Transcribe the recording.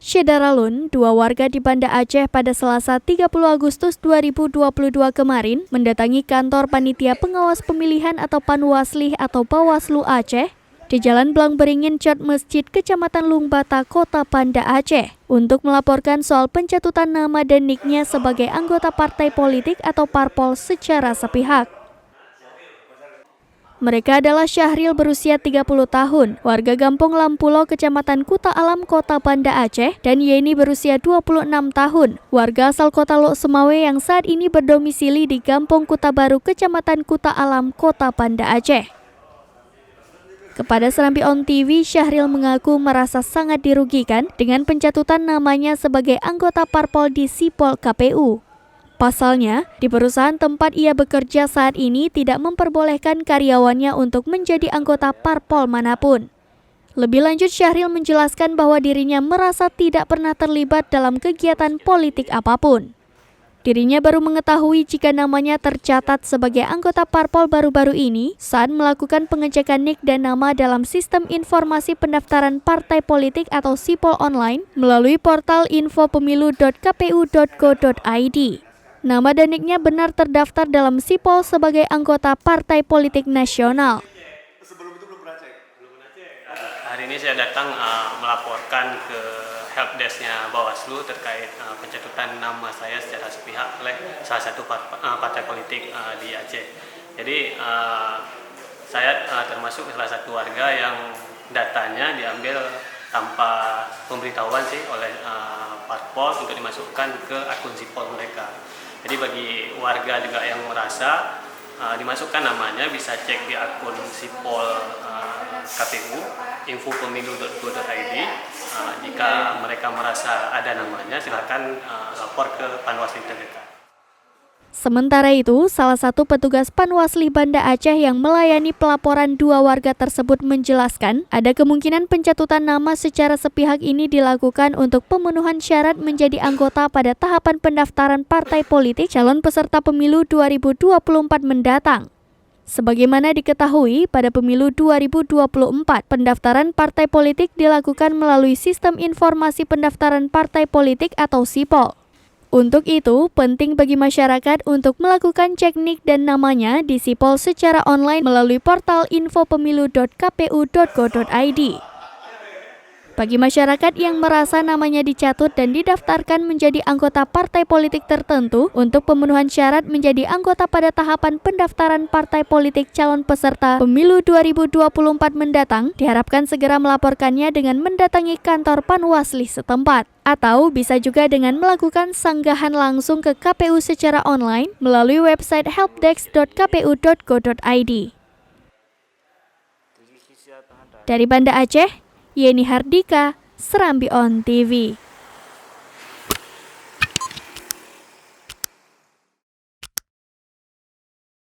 Syedaralun, dua warga di Banda Aceh pada Selasa 30 Agustus 2022 kemarin mendatangi kantor Panitia Pengawas Pemilihan atau Panwaslih atau Bawaslu Aceh di Jalan Blang Beringin Cot Masjid Kecamatan Lungbata, Kota Banda Aceh untuk melaporkan soal pencatutan nama dan niknya sebagai anggota partai politik atau parpol secara sepihak. Mereka adalah Syahril berusia 30 tahun, warga Gampong Lampulo, Kecamatan Kuta Alam, Kota Banda Aceh, dan Yeni berusia 26 tahun, warga asal Kota Lok Semawe yang saat ini berdomisili di Gampong Kuta Baru, Kecamatan Kuta Alam, Kota Banda Aceh. Kepada Serambi On TV, Syahril mengaku merasa sangat dirugikan dengan pencatutan namanya sebagai anggota parpol di Sipol KPU. Pasalnya, di perusahaan tempat ia bekerja saat ini tidak memperbolehkan karyawannya untuk menjadi anggota parpol manapun. Lebih lanjut, Syahril menjelaskan bahwa dirinya merasa tidak pernah terlibat dalam kegiatan politik apapun. Dirinya baru mengetahui jika namanya tercatat sebagai anggota parpol baru-baru ini saat melakukan pengecekan nik dan nama dalam Sistem Informasi Pendaftaran Partai Politik atau Sipol online melalui portal infopemilu.kpu.go.id. Nama dan niknya benar terdaftar dalam Sipol sebagai anggota Partai Politik Nasional. Sebelum itu belum pernah cek? Hari ini saya datang melaporkan ke helpdesk-nya Bawaslu terkait pencatutan nama saya secara sepihak oleh salah satu partai politik di Aceh. Jadi saya termasuk salah satu warga yang datanya diambil tanpa pemberitahuan oleh parpol untuk dimasukkan ke akun Sipol mereka. Jadi bagi warga juga yang merasa dimasukkan namanya bisa cek di akun Sipol KPU infopemilu.go.id. Jika mereka merasa ada namanya, silakan lapor ke Panwaslih terdekat. Sementara itu, salah satu petugas Panwaslih Banda Aceh yang melayani pelaporan dua warga tersebut menjelaskan ada kemungkinan pencatutan nama secara sepihak ini dilakukan untuk pemenuhan syarat menjadi anggota pada tahapan pendaftaran partai politik calon peserta pemilu 2024 mendatang. Sebagaimana diketahui, pada pemilu 2024, pendaftaran partai politik dilakukan melalui Sistem Informasi Pendaftaran Partai Politik atau Sipol. Untuk itu, penting bagi masyarakat untuk melakukan cek nik dan namanya di Sipol secara online melalui portal infopemilu.kpu.go.id. Bagi masyarakat yang merasa namanya dicatut dan didaftarkan menjadi anggota partai politik tertentu untuk pemenuhan syarat menjadi anggota pada tahapan pendaftaran partai politik calon peserta pemilu 2024 mendatang, diharapkan segera melaporkannya dengan mendatangi kantor Panwaslih setempat. Atau bisa juga dengan melakukan sanggahan langsung ke KPU secara online melalui website helpdesk.kpu.go.id. Dari Banda Aceh, Yeni Hardika, Serambi On TV.